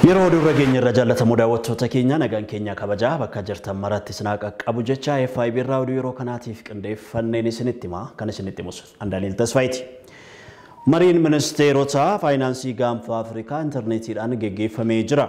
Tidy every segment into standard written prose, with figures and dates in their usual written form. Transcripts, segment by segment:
Yeroo oduu rageenya irra jaallatamu daawwattoota keenya nagaan keenya kabajaa bakka jirtan maratti isin qaqqabu jecha FIB irraa oduu yeroo kanaatiif qindeeffanneen isinitti hima kan isinitti himus Andaaniil Tasfaayiiti. Mariin ministeerota faayinaansii gaanfa Afrikaa intarneetiidhaan geggeeffamee jira.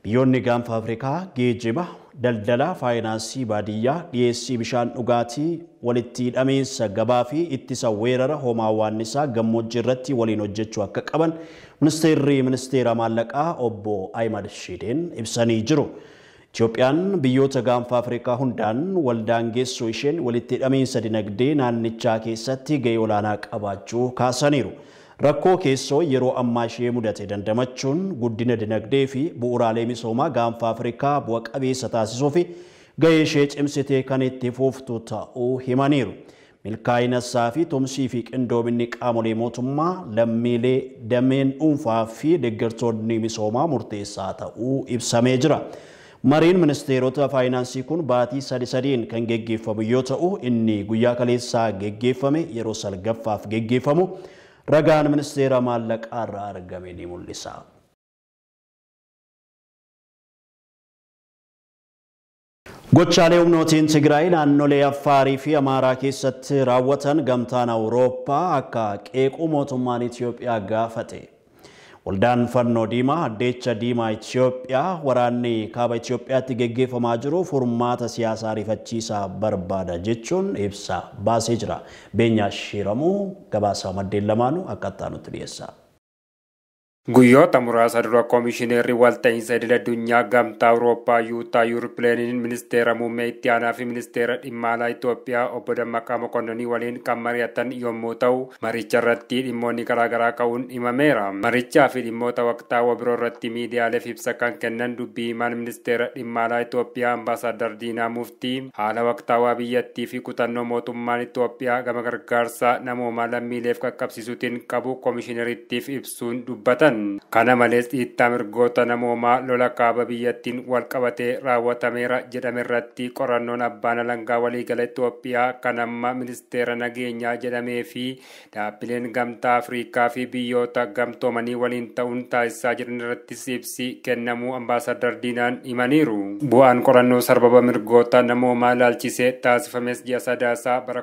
Biyyoonni gaanfa Afrikaa geejjiba, daldala, faayinaansii baadiyyaa, dhiyeessii bishaan dhugaatii, walitti hidhamiinsa gabaa fi ittisa weerara hoomaa waannisaa gammoojjii irratti waliin hojjechuu akka qaban ministeera maallaqaa obbo Ahmad Shideen ibsanii jiru. Itoophiyaan biyyoota gaanfa Afrikaa hundaan waldaangeessuu isheen walitti hidhamiinsa dinagdee naannichaa keessatti gahee olaanaa qabaachuu kaasaniiru. Rakkoo keessoo yeroo ammaa ishee mudate dandamachuun guddina dinagdee fi bu'uuraalee misoomaa gaanfa Afrikaa bu'a qabeessa taasisuu fi gahee ishee cimsitee kan itti fuftu ta'uu himaniiru. Milkaa'inassaa fi tumsii fi qindoominni qaamolee mootummaa lammiilee dameen dhuunfaa fi deeggartoonni misoomaa murteessaa ta'uu ibsamee jira. Mariin ministeerota faayinaansii kun baatii sadiin kan geggeeffamu yoo ta'u inni guyyaa kaleessaa geggeeffame yeroo salgaffaaf geggeeffamu ragaan ministeera maallaqaa irraa argame ni mul'isa. Gochaalee humnootiin Tigraay naannolee Affaarii fi Amaaraa keessatti raawwatan gamtaan Awurooppaa akka qeequu mootummaan Itoophiyaa gaafate. Waldaan Fannoo Diimaa Addeecha Diimaa Itoophiyaa waraanni kaaba Itoophiyaatti geggeeffamaa jiru furmaata siyaasaa rifachiisaa barbaada jechuun ibsa baasee jira. Beenyaa Shiramuu gabaasa maddeen lamaanuu akkaataa nutti dhiyeessa. Guyyoota muraasa dura koomishineerri walta'iinsa idil-addunyaa gamtaa Awurooppaa Yuutaa Yuurpileeniin ministeera muummee itti aanaa fi ministeera dhimma alaa Itoophiyaa obbo Dammaqaa Mokonnoonii waliin kan mari'atan yommuu ta'u, maricha irratti dhimmoonni garaagaraa ka'uun himameera. Marichaa fi dhimmoota waqtaawaa biroo irratti miidiyaaleef ibsa kan kennan dubbii himaan ministeera dhimma alaa Itoophiyaa Ambaasaadar Diinaa Muftii haala waqtaawaa biyyattii fi kutannoo mootummaan Itoophiyaa gama gargaarsa namoomaa lammiileef qaqqabsiisuutiin qabu koomishineerittiif ibsuun dubbatan. Kana malees dhiittaa mirgoota namoomaa lola kaaba biyyattiin wal qabatee raawwatameera jedhame irratti qorannoon abbaan alangaa waliigala Itoophiyaa kan amma ministeera nageenyaa jedhamee fi dhaabbileen gamtaa Afrikaa fi biyyoota gamtoomanii waliin ta'uun taasisaa jiran irratti ibsi kennamuu Ambaasaadar Diinaan himaniiru. Bu'aan qorannoo sarbama mirgoota namoomaa ilaalchisee taasifames ji'a Sadaasaa bara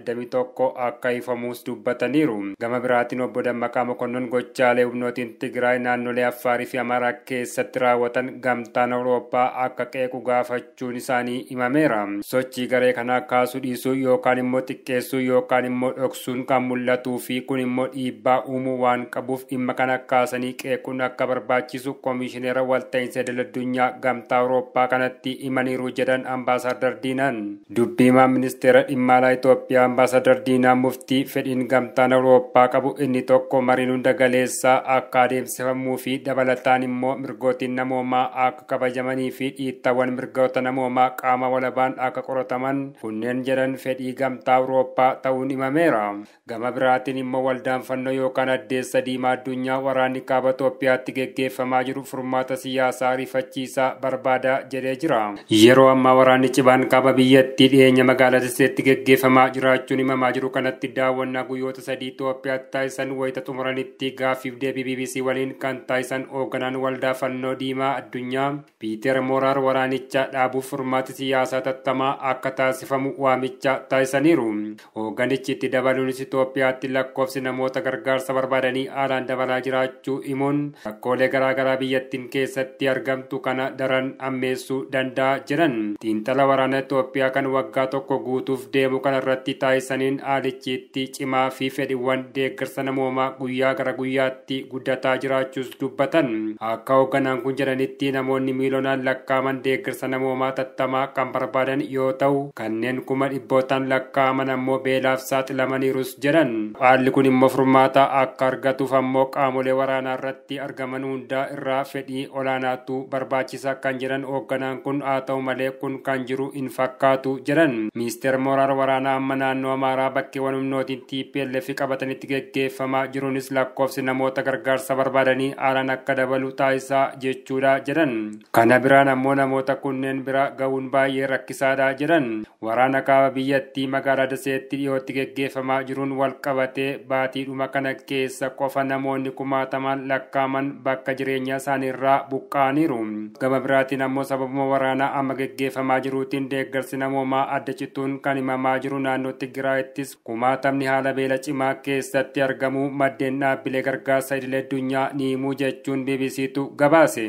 2021 akka ifamuus dubbataniiru. Gama biraatiin obbo Dammaqaa Mokonnoon gochaalee humnootiin Tigraay naannolee Affaarii fi Amaaraa keessatti raawwatan gamtaan Awurooppaa akka qeequ gaafachuun isaanii himameera. Sochii garee kanaa kaasuu dhiisuu yookaan immoo xiqqeessuu yookaan immoo dhoksuun kan mul'atuu fi kun immoo dhiibbaa uumuu waan qabuuf dhimma kana kaasanii qeequun akka barbaachisu koomishineera walta'iinsa idil-addunyaa gamtaa Awurooppaa kanatti himaniiru jedhan Ambaasaadar Diinaan. Dubbii himaan ministeera dhimma alaa Itoophiyaa Ambaasaadar Diinaa Muftii fedhiin gamtaan Awurooppaa qabu inni tokko mariin hunda galeessaa akka adeemsifamuu fi dabalataan immoo mirgootiin namoomaa akka kabajamanii fi dhiittaawwan mirgoota namoomaa qaama walabaan akka qorataman kunneen jedhan fedhii gamtaa Awurooppaa ta'uun himameera. Gama biraatiin immoo waldaan fannoo yookaan addeessa diimaa addunyaa waraanni kaaba Itoophiyaatti geggeeffamaa jiru furmaata siyaasaa rifachiisaa barbaada jedhee jira. Yeroo ammaa waraanni cibaan kaaba biyyattii dhiyeenya magaalaa Dasseetti geggeeffamaa jiraachuun himamaa jiru kanatti daawwannaa guyyoota 3 Itoophiyaatti taasisan wayita xumuranitti gaaffiif deebii BBC waliin kan taasisan hoogganaan waldaa fannoo diimaa addunyaa Piiter Mooraar waraanicha dhaabuuf furmaati siyaasaa tattamaa akka taasifamu waamicha taasisaniiru. Hoogganichi itti dabaluunis Itoophiyaatti lakkoofsi namoota gargaarsa barbaadanii haalaan dabalaa jiraachuu himuun rakkoolee garaagaraa biyyattiin keessatti argamtu kana daran ammeessuu danda'a jedhan. Xiinxala waraana Itoophiyaa kan waggaa tokko guutuuf deemu kana irratti taasisaniin haalichi itti cimaa fi fedhiiwwan deeggarsa namoomaa guyyaa gara guyyaatti guddataa jiraachuus dubbatan. Akka hoogganaan kun jedhanitti namoonni miilonaan lakkaaman deeggarsa namoomaa tattamaa kan barbaadan yoo ta'u kanneen kuma dhibbootaan lakkaaman ammoo beelaaf saaxilamaniirus jedhan. Haalli kun immoo furmaata akka argatuuf ammoo qaamolee waraanaa irratti argaman hundaa irraa fedhii olaanaatu barbaachisa kan jedhan hoogganaan kun haa ta'u malee kun kan jiru hin fakkaatu jedhan. Ministeer Mooraar waraanaa amma naannoo Amaaraa bakkeewwan humnootiin TPLF qabatanitti geggeeffamaa jiruunis lakkoofsi namoota gargaarsa gargaarsa barbaadanii haalaan akka dabalu taasisaa jechuudha jedhan. Kana biraan ammoo namoota kunneen bira ga'uun baay'ee rakkisaadha jedhan. Waraana kaaba biyyattii magaalaa Daseetti dhiyootti geggeeffamaa jiruun wal qabatee baatiidhuma kana keessa qofa namoonni kumaataman lakkaaman bakka jireenya isaaniirraa buqqa'aniiru. Gama biraatiin ammoo sababuma waraanaa amma geggeeffamaa jiruutiin deeggarsi namoomaa adda cituun kan himamaa jiru naannoo Tigraayittis kumaatamni haala beela cimaa keessatti argamu maddeen dhaabbilee gargaarsa idilee addunyaa ni himuu jechuun BBCtu gabaase.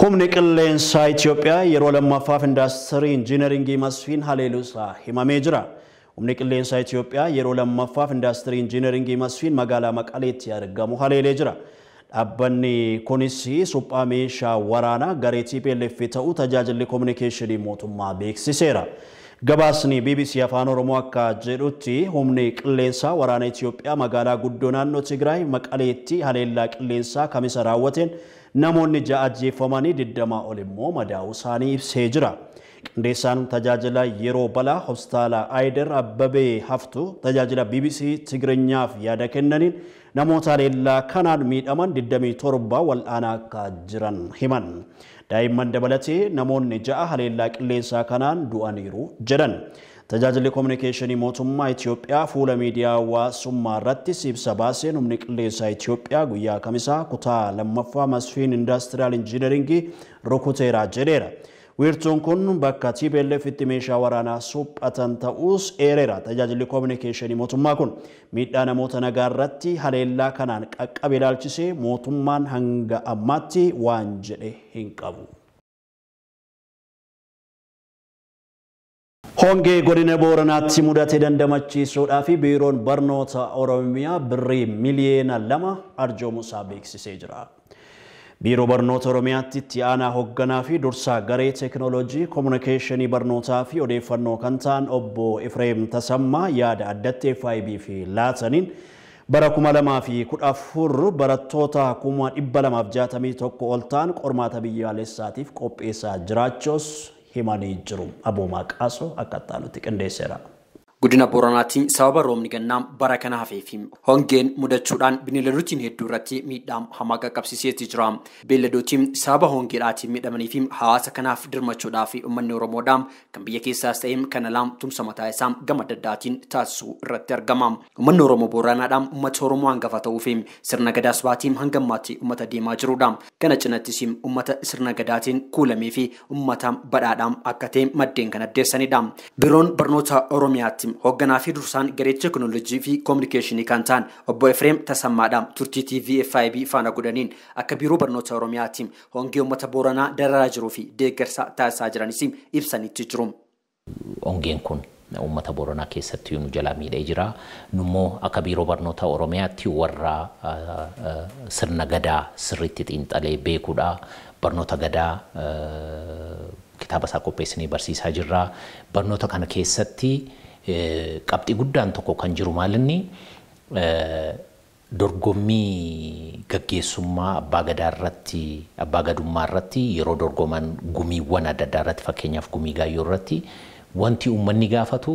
Humni qilleensaa Itoophiyaa yeroo lammaffaaf indaastirii injiinaringii Masfiin haleeluusaa himamee jira. Humni qilleensaa Itoophiyaa yeroo lammaffaaf indaastirii injiinaringii Masfiin magaalaa Maqaleetti argamu haleelee jira. Dhaabbanni kunis suphaa meeshaa waraanaa garee TPLF ta'uu tajaajilli kominikeeshinii mootummaa beeksiseera. Gabaasni BBC Afaan Oromoo akka jedhutti humni qilleensaa waraana Itoophiyaa magaalaa guddoo naannoo Tigraay Maqaleetti haleellaa qilleensaa kamisa raawwateen namoonni 6 ajjeefamanii 20 ol immoo madaa'uu isaanii ibsee jira. Qindeessaan tajaajila yeroo balaa hospitaala Ayider Abbabee Haftuu tajaajila BBC Tigireenyaaf yaada kennaniin namoota haleellaa kanaan miidhaman 27 wal'aanaa akka jiran himan. Daa'imman dabalatee namoonni 6 haleellaa qilleensaa kanaan du'aniiru jedhan. Tajaajilli kominikeeshinii mootummaa Itoophiyaa fuula miidiyaa hawaasummaa irratti ibsa baaseen humni qilleensaa Itoophiyaa guyyaa kamisaa kutaa lammaffaa Masfiin Industrial Engineering rukuteera jedheera. Wiirtuun kun bakka TPLF itti meeshaa waraanaa suphatan ta'us eereera. Tajaajilli kominikeeshinii mootummaa kun miidhaa namoota nagaa irratti haleellaa kanaan qaqqabe ilaalchisee mootummaan hanga ammaatti waan jedhe hin qabu. Hongee godina Booranaatti mudate dandamachiisuudhaaf biiroon barnoota Oromiyaa birrii miliyoona 2 arjoomuusaa beeksisee jira. Biiroo barnoota Oromiyaatti itti aanaa hoogganaa fi dursaa garee teekinooloojii kominikeeshinii barnootaa fi odeeffannoo kan ta'an obbo Efreem Tasammaa yaada addatti FIB fi laataniin bara 2014 barattoota 261 ol ta'an qormaata biyyaalessaatiif qopheessaa jiraachuus himanii jiru. Aboomaa Qaasoo akka ta'anutti qindeesseera. Godina Booranaatiin sababa roobni gannaa bara kana hafeefi hongeen mudachuudhaan bineeldootiin hedduu irratti miidhaa hamaa qaqqabsiisee jira. Beeyladootiin sababa hongeedhaatiin miidhamanii fi hawaasa kanaaf dirmachuudhaaf uummanni Oromoodhaa kan biyya keessaas ta'ee kan alaa tumsa mataa isaa gama adda addaatiin taasisuu irratti argama. Uummanni Oromoo Booranaadhaan uummata Oromoo hangafa ta'uu fi sirna gadaa sabaatiin hanga ammaatti uummata deemaa jirudha. Kana cinattis uummata sirna gadaatiin kuulamee fi uummata badhaadhaan akka ta'e maddeen kan addeessanidha. Biiroon barnoota Oromiyaatti hoogganaa fi dursaan garee teekinooloojii fi kominikeeshinii kan ta'an obbo Efreem Tasammaadha turtii TV FIB faana godhaniin akka biiroo barnoota Oromiyaatti hongee uummata Booranaa dararaa jiruu fi deeggarsa taasisaa jiranis ibsanitti jiru. Hongeen kun uummata Booranaa keessatti nu jalaa miidhee jira. Nummoo akka biiroo barnoota Oromiyaatti warra sirna gadaa sirriitti xiinxalee beekuudha. Barnoota gadaa kitaaba isaa qopheessinee barsiisaa jirra. Barnoota kana keessatti qabxii guddaan tokko kan jiru maalinni dorgommii gaggeessummaa abbaa gadaa irratti abbaa gadummaa irratti yeroo dorgoman gumiiwwan adda addaa irratti fakkeenyaaf gumii gaayyoo irratti wanti uummanni gaafatu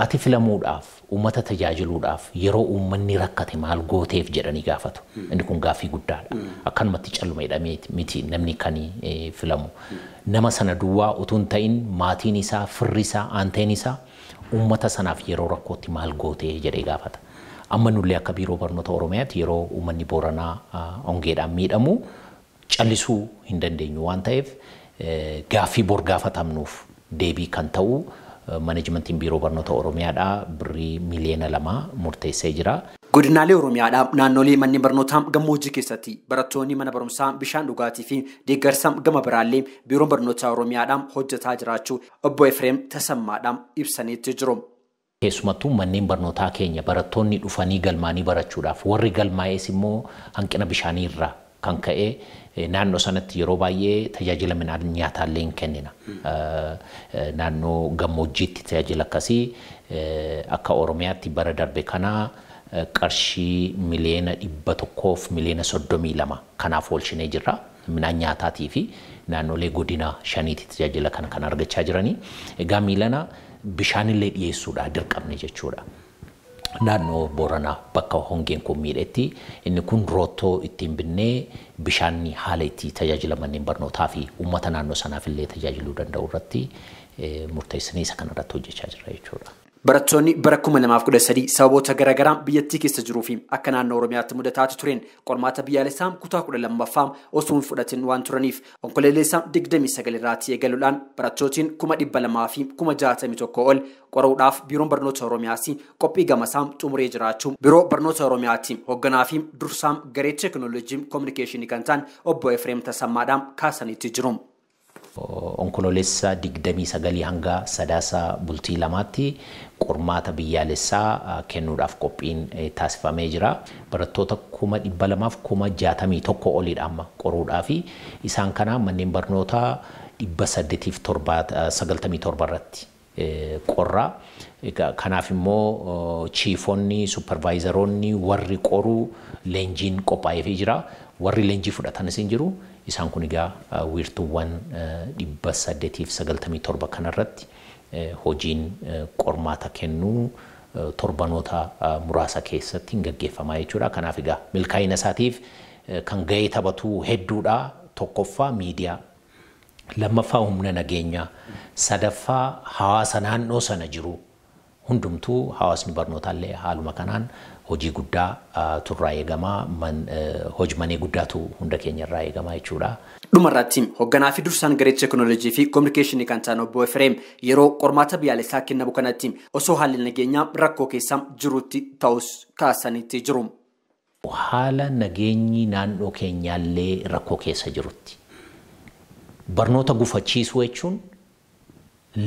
ati filamuudhaaf uummata tajaajiluudhaaf yeroo uummanni rakkate maal gooteef jedhanii gaafatu. Inni kun gaaffii guddaadha. Akkanumatti calluma hidhamee miti namni kan filamu. Nama sana duwwaa utuu hin ta'in maatiin isaa, firri isaa, aanteen isaa uummata sanaaf yeroo rakkootti maal gootee jedhee gaafata. Amma nullee akka biiroo barnoota Oromiyaatti yeroo uummanni Booranaa hongeedhaan miidhamu callisuu hin dandeenyu waan ta'eef gaaffii bor gaafatamnuuf deebii kan ta'u manaajmentiin biiroo barnoota Oromiyaadhaa birrii miliyoona 2 murteessee jira. Godinaalee Oromiyaadhaa naannolee manneen barnootaa gammoojjii keessatti barattoonni mana barumsaa bishaan dhugaatii fi deeggarsa gama biraallee biiroon barnoota Oromiyaadhaan hojjetaa jiraachuu obbo Efreem Tasammaadhaan ibsaniitti jiru. Keessumattuu manneen barnootaa keenya barattoonni dhufanii galmaanii barachuudhaaf warri galmaa'es immoo hanqina bishaanii irraa kan ka'e naannoo sanatti yeroo baay'ee tajaajila midhaan nyaataallee hin kennina. Naannoo gammoojjiitti tajaajila akkasii akka Oromiyaatti bara darbe kanaa qarshii miliyoona 100 fi miliyoona 32 kanaaf oolchinee jirra. Midhaan nyaataatii fi naannolee godina 5tti tajaajila kana kan argachaa jiranii. Egaa miilana bishaanillee dhiyeessuudha dirqamne jechuudha. naannoo Booranaa bakka hongeen kun miidhetti inni kun rootoo ittiin binnee bishaanni haala itti tajaajila manneen barnootaa fi uummata naannoo sanaaf illee tajaajiluu danda'u irratti murteessanii isa kanarratti hojjechaa jira jechuudha. Barattoonni bara 2013 sababoota garaagaraa biyyattii keessa jiruu fi akka naannoo Oromiyaatti mudataa tureen qormaata biyyaalessaa kutaa 12ffaa osoo hin fudhatin waan turaniif onkololeessa 29 irratti eegaluudhaan barattootiin 200,000 fi 61 ol qoruudhaaf biiroon barnoota Oromiyaas qophii gamasaa xumuree jiraachuu biiroo barnoota Oromiyaatti hoogganaa fi dursaa garee teekinooloojii kominikeeshinii kan ta'an obbo Efreem Tasammaadhaan kaasanitti jiru. Onkololeessa 29 hanga sadaasa bultii lamaatti qormaata biyyaalessaa kennuudhaaf qophiin taasifamee jira. Barattoota 200,061 oliidhaan qoruudhaaf isaan kana manneen barnootaa 897 irratti qorraa. Kanaaf immoo chiifonni, supervaayizaroonni warri qoruu leenjiin qophaa'eefii jira. Warri leenjii fudhatanis hin jiru. Isaan kun egaa wiirtuuwwan 897 kanarratti hojiin qormaata kennuu torbanoota muraasa keessatti gaggeeffamaa jechuudha. Kanaaf egaa milkaa'ina isaatiif kan gahee taphatu hedduudha. Tokkoffaa miidiyaa, lammaffaa humna nageenyaa, sadaffaa hawaasa naannoo sana jiru hundumtuu hawaasni barnootaallee haaluma kanaan hojii guddaa turraa eegamaa hojmanii guddaatu hunda keenya irraa eegamaa jechuudha. Dhumarratti hoogganaa fi dursaan garee teekinooloojii fi kominikeeshinii kan ta'an obbo Efreem yeroo qormaata biyyaalessaa kennamu kanatti osoo haalli nageenyaa rakkoo keessa jirutti ta'us kaasanitti jiru. Haala nageenyi naannoo keenyaallee rakkoo keessa jirutti barnoota gufachiisuu jechuun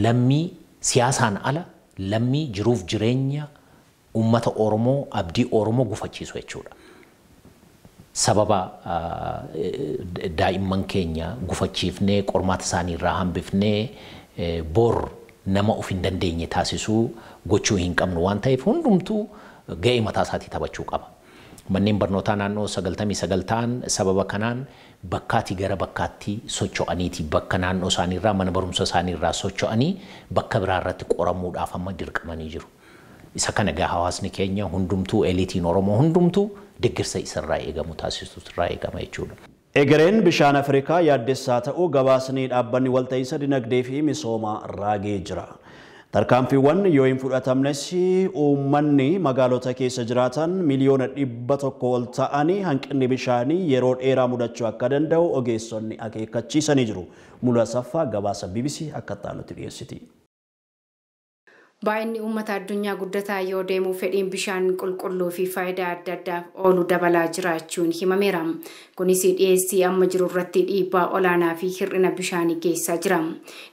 lammii siyaasaan ala lammii jiruuf jireenya ummata Oromoo abdii Oromoo gufachiisu jechuudha. Sababa daa'imman keenya gufachiifnee qormaata isaanii irraa hambifnee bor nama of hin dandeenye taasisuu gochuu hin qabnu waan ta'eef hundumtuu ga'ee mataa isaatii taphachuu qaba. Manneen barnootaa naannoo 99 ta'an sababa kanaan bakkaatii gara bakkaatti socho'aniiti bakka naannoo isaanii irraa mana barumsa isaanii irraa socho'anii bakka biraa irratti qoramuudhaaf amma dirqamanii jiru. Isa kana egaa hawaasni keenya hundumtuu eliitiin Oromoo hundumtuu deeggarsa isarraa eegamu taasisuutu irraa eegama jechuudha. Egereen bishaan Afrikaa yaaddessaa ta'uu gabaasni dhaabbanni walta'iinsa dinagdee fi misoomaa raagee jira. Tarkaanfiiwwan yoo hin fudhatamnes uummanni magaalota keessa jiraatan miliyoona 100 ol ta'anii hanqinni bishaanii yeroo dheeraa mudachuu akka danda'u ogeessonni akeekkachiisanii jiru. Mul'aa Saffaa gabaasa BBC akka ta'anutti dhiyeessiti. Baay'inni uummata addunyaa guddataa yoo deemu fedhiin bishaan qulqulluu fi faayidaa adda addaaf oolu dabalaa jiraachuun himameera. Kunis dhiyeessii amma jiru irratti dhiibbaa olaanaa fi hir'ina bishaanii geessaa jira.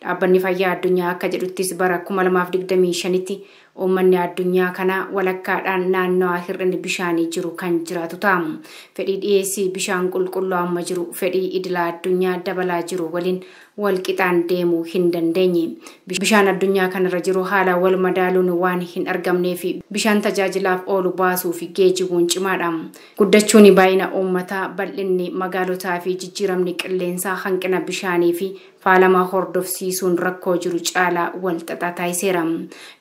Dhaabbanni fayyaa addunyaa akka jedhuttis bara 2025tti uummanni addunyaa kana walakkaadhaan naannawaa hir'inni bishaanii jiru kan jiraatu ta'a. Fedhii dhiyeessii bishaan qulqulluu amma jiru fedhii idila addunyaa dabalaa jiru waliin walqixaan deemuu hin dandeenye. Bishaan addunyaa kanarra jiru haala wal madaaluun waan hin argamnee fi bishaan tajaajilaaf oolu baasuu fi geejibuun cimaadha. Guddachuun baay'ina uummataa, bal'inni magaalotaa fi jijjiiramni qilleensaa hanqina bishaanii fi faalama hordofsiisuun rakkoo jiru caalaa wal xaxaa taasiseera.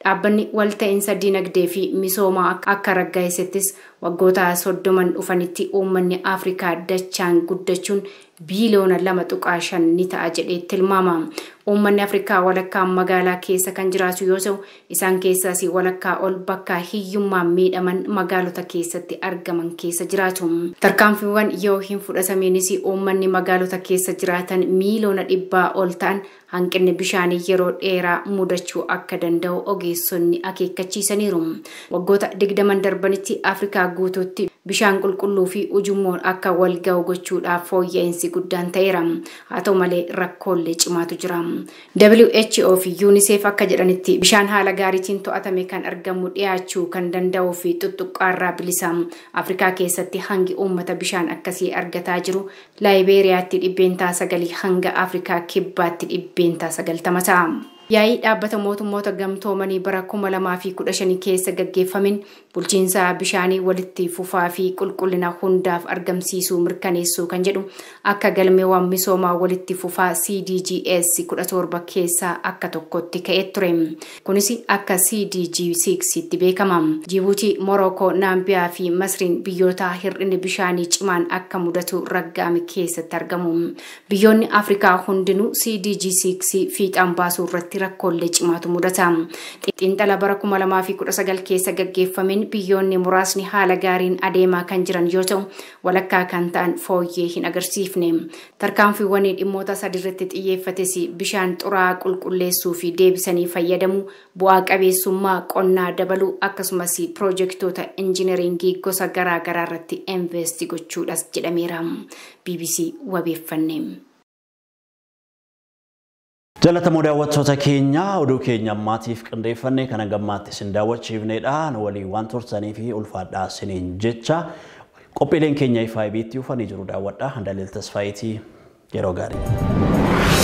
Dhaabbanni walta'iinsa dinagdee fi misoomaa akka raggaasissettis waggoota 30 dhufanitti uummanni Afrikaa dachaan guddachuun biiliyoona 2.5 ni ta'a jedhee tilmaama. Uummanni Afrikaa walakkaa magaalaa keessa kan jiraatu yoo ta'u, isaan keessaas walakkaa ol bakka hiyyummaan miidhaman magaalota keessatti argaman keessa jiraatu. Tarkaanfiiwwan yoo hin fudhatamiinis uummanni magaalota keessa jiraatan miliyoona 100 ol ta'an hanqinni bishaanii yeroo dheeraa mudachuu akka danda'u ogeessonni akeekkachiisaniiru. Waggoota 20 darbanitti Afrikaa guutuutti bishaan qulqulluu fi ujummoon akka wal ga'u gochuudhaaf fooyya'insi guddaan ta'eera. Haa ta'u malee rakkoolee cimaatu jira. WHO fi UNICEF akka jedhanitti bishaan haala gaariitiin to'atame kan argamu dhiyaachuu kan danda'uu fi tuttuqqaarraa bilisa. Afrikaa keessatti hangi uummata bishaan akkasii argataa jiru Laayibeeriyaatti 9% hanga Afrikaa kibbaatti 90% ta'a. Yaa'ii dhaabbata mootummoota gamtoomanii bara 2015 keessa gaggeeffamin bulchiinsa bishaanii walitti fufaa fi qulqullina hundaaf argamsiisuu mirkaneessuu kan jedhu akka galmeewwan misoomaa walitti fufaa CDGs 17 keessaa akka tokkotti ka'ee ture. Kunis akka CDG 6 itti beekama. Jibuutii, Morookoo, Naambiyaa fi Masriin biyyoota hir'inni bishaanii cimaan akka mudatu raggaame keessatti argamu. Biyyoonni Afrikaa hundinuu CDG 6 fiixaan baasuu irratti rakkoolee cimaatu mudata. Xiinxala bara 2019 keessa gaggeeffamin biyyoonni muraasni haala gaariin adeemaa kan jiran yoo ta'u walakkaa kan ta'an fooyyee hin agarsiifne. Tarkaanfiiwwan dhimmoota sadirratti xiyyeeffates bishaan xuraa'aa qulqulleessuu fi deebisanii fayyadamuu, bu'aa qabeessummaa qonnaa dabaluu akkasumas piroojeektoota injineringii gosa garaa garaa irratti invest gochuudhas jedhameera. BBC wabeeffanne. Jalatamoo daawwattoota keenya oduu keenya ammaatiif qindeeffannee kana gammaatti isin daawwachiifneedha. Walii waan turtanii fi ulfaadhaa isiniin jecha qophiileen keenya FIB'tti ufanii jiru daawwadha. Handaaleel Tasfaayitii yeroo gaarii.